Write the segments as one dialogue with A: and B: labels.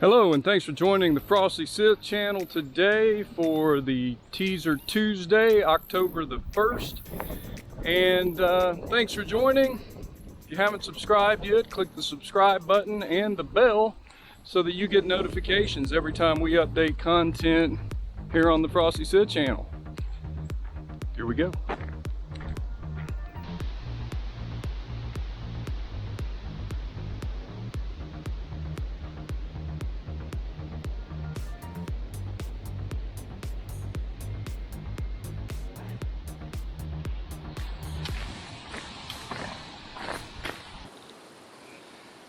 A: Hello, and thanks for joining the FrostySith channel today for the Teaser Tuesday, October the 1st. And thanks for joining. If you haven't subscribed yet, click the subscribe button and the bell so that you get notifications every time we update content here on the FrostySith channel. Here we go.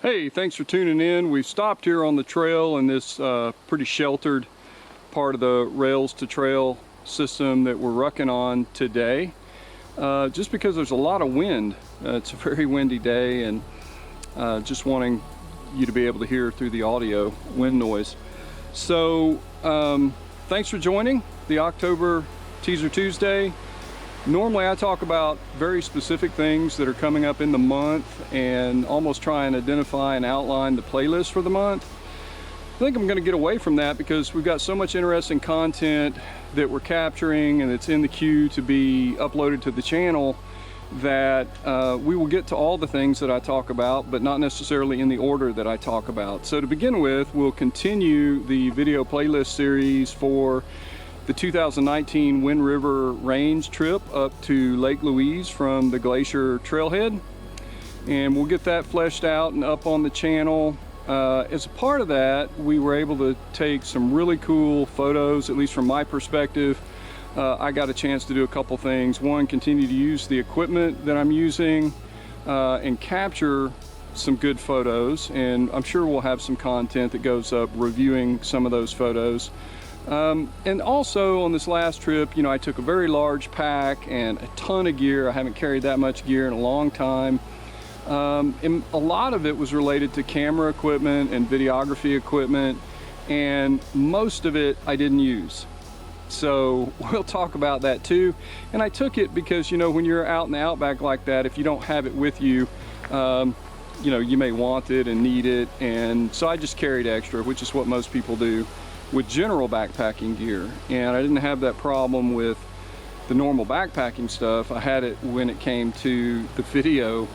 A: Hey, thanks for tuning in. We've stopped here on the trail in this pretty sheltered part of the rails to trail system that we're rucking on today. Just because there's a lot of wind. It's a very windy day, and just wanting you to be able to hear through the audio wind noise. So thanks for joining the October Teaser Tuesday. Normally I talk about very specific things that are coming up in the month and almost try and identify and outline the playlist for the month. I think I'm going to get away from that because we've got so much interesting content that we're capturing and it's in the queue to be uploaded to the channel that we will get to all the things that I talk about, but not necessarily in the order that I talk about. So to begin with, we'll continue the video playlist series for the 2019 Wind River Range trip up to Lake Louise from the Glacier Trailhead, and we'll get that fleshed out and up on the channel. As a part of that, we were able to take some really cool photos, at least from my perspective. I got a chance to do a couple things. One, continue to use the equipment that I'm using and capture some good photos, and I'm sure we'll have some content that goes up reviewing some of those photos. And also on this last trip, you know, I took a very large pack and a ton of gear. I haven't carried that much gear in a long time. And a lot of it was related to camera equipment and videography equipment, and most of it I didn't use. So we'll talk about that too. And I took it because, you know, when you're out in the outback like that, if you don't have it with you, you know, you may want it and need it. And so I just carried extra, which is what most people do with general backpacking gear. And I didn't have that problem with the normal backpacking stuff. I had it when it came to the video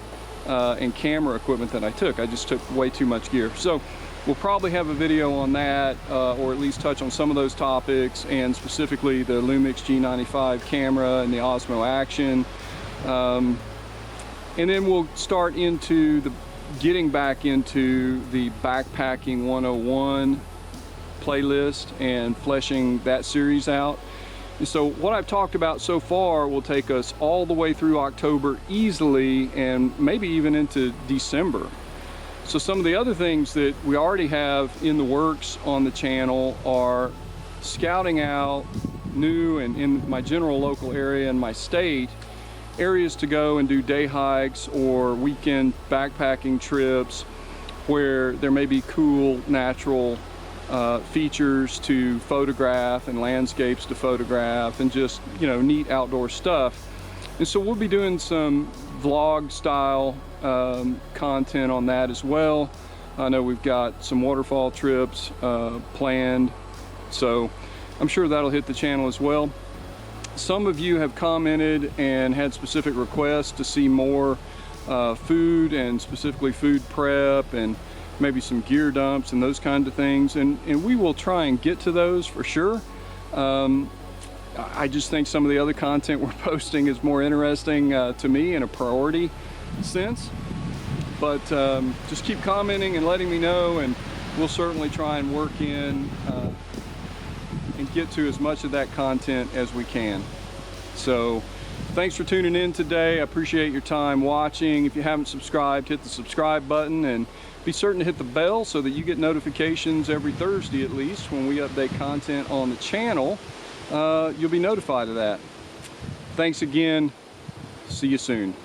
A: and camera equipment that I took. I just took way too much gear. So we'll probably have a video on that, or at least touch on some of those topics, and specifically the Lumix G95 camera and the Osmo Action. And then we'll start into the getting back into the Backpacking 101 playlist and fleshing that series out. And so what I've talked about so far will take us all the way through October easily, and maybe even into December. So some of the other things that we already have in the works on the channel are scouting out new and in my general local area in my state areas to go and do day hikes or weekend backpacking trips where there may be cool natural features to photograph and landscapes to photograph and just, you know, neat outdoor stuff. And so we'll be doing some vlog style content on that as well. I know we've got some waterfall trips planned, so I'm sure that'll hit the channel as well. Some of you have commented and had specific requests to see more food, and specifically food prep and maybe some gear dumps and those kind of things, and we will try and get to those for sure. I just think some of the other content we're posting is more interesting to me in a priority sense, but just keep commenting and letting me know, and we'll certainly try and work in and get to as much of that content as we can. So thanks for tuning in today. I appreciate your time watching. If you haven't subscribed, hit the subscribe button, and be certain to hit the bell so that you get notifications every Thursday at least when we update content on the channel. You'll be notified of that. Thanks again. See you soon.